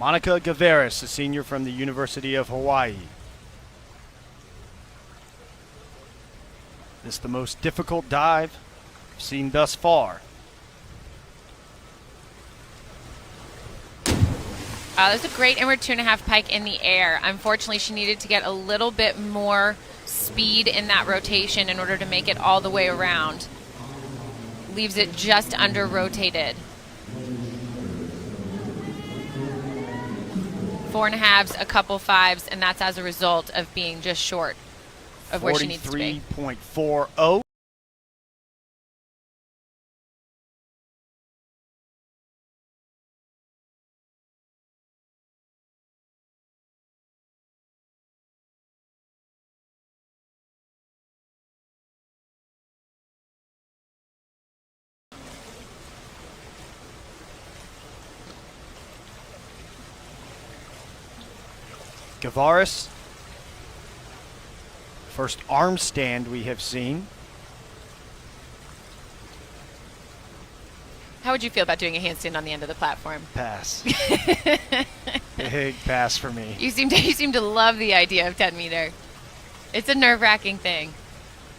Monica Gavaris, a senior from the University of Hawaii. This is the most difficult dive I've seen thus far. There's a great inward 2.5 pike in the air. Unfortunately, she needed to get a little bit more speed in that rotation in order to make it all the way around. Leaves it just under rotated. 4.5s, a couple 5s, and that's as a result of being just short of where she needs to be. 43.40. Gavaris, first arm stand we have seen. How would you feel about doing a handstand on the end of the platform? Pass. Big pass for me. You seem to love the idea of 10 meter. It's a nerve-wracking thing.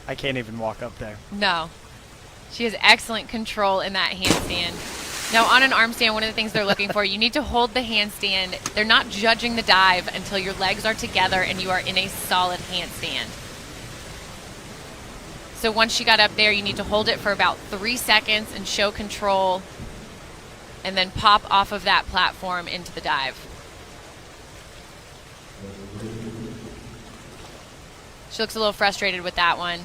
I can't even walk up there. No. She has excellent control in that handstand. Now, on an arm stand, one of the things they're looking for, you need to hold the handstand. They're not judging the dive until your legs are together and you are in a solid handstand. So once she got up there, you need to hold it for about 3 seconds and show control, and then pop off of that platform into the dive. She looks a little frustrated with that one.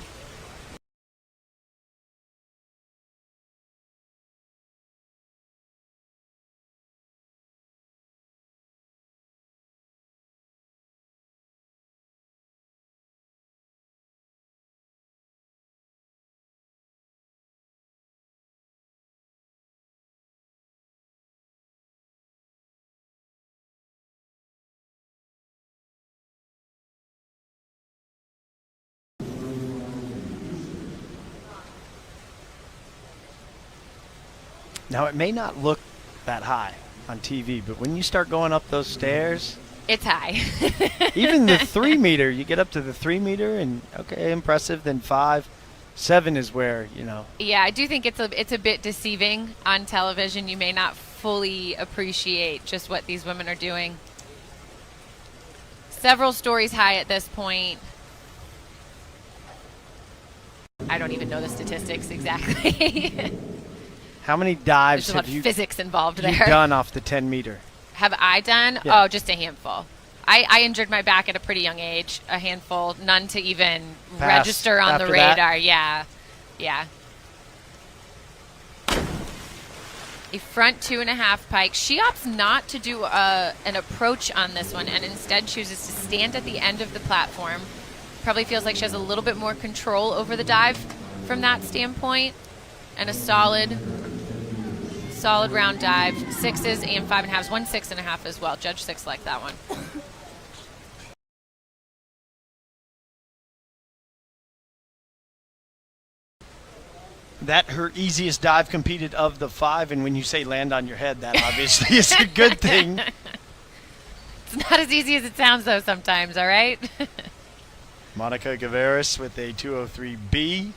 Now, it may not look that high on TV, but when you start going up those stairs, it's high. even the 3 meter, you get up to the 3 meter and okay, impressive. Then 5, 7 is where, you know. Yeah, I do think it's a bit deceiving on television. You may not fully appreciate just what these women are doing. Several stories high at this point. I don't even know the statistics exactly. How many dives There's a lot have you, of physics involved you there. done off the 10 meter? Have I done? Yeah. Oh, just a handful. I injured my back at a pretty young age. A handful, none to even register on the radar. That? Yeah. A front 2.5 pike. She opts not to do an approach on this one and instead chooses to stand at the end of the platform. Probably feels like she has a little bit more control over the dive from that standpoint. And a solid round dive. 6s and 5.5s. 1 6.5 as well. Judge 6 like that one. That her easiest dive competed of the 5, and when you say land on your head, that obviously is a good thing. It's not as easy as it sounds, though, sometimes, all right? Monica Gavaris with a 203B.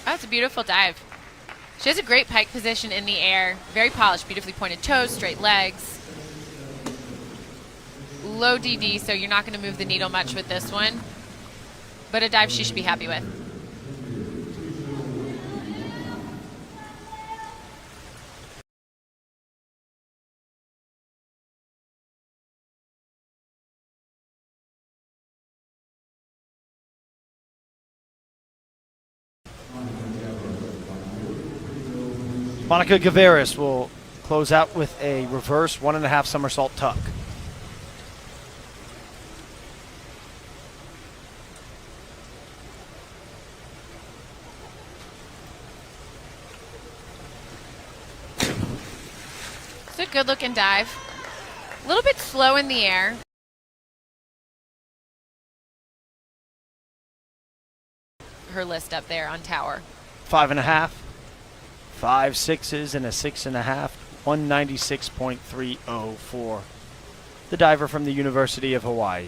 Oh, it's a beautiful dive. She has a great pike position in the air. Very polished, beautifully pointed toes, straight legs. Low DD, so you're not going to move the needle much with this one. But a dive she should be happy with. Monica Gavaris will close out with a reverse 1.5 somersault tuck. It's a good looking dive. A little bit slow in the air. Her list up there on tower. 5.5, 5 6s, and a 6.5. 196.30 for the diver from the University of Hawaii.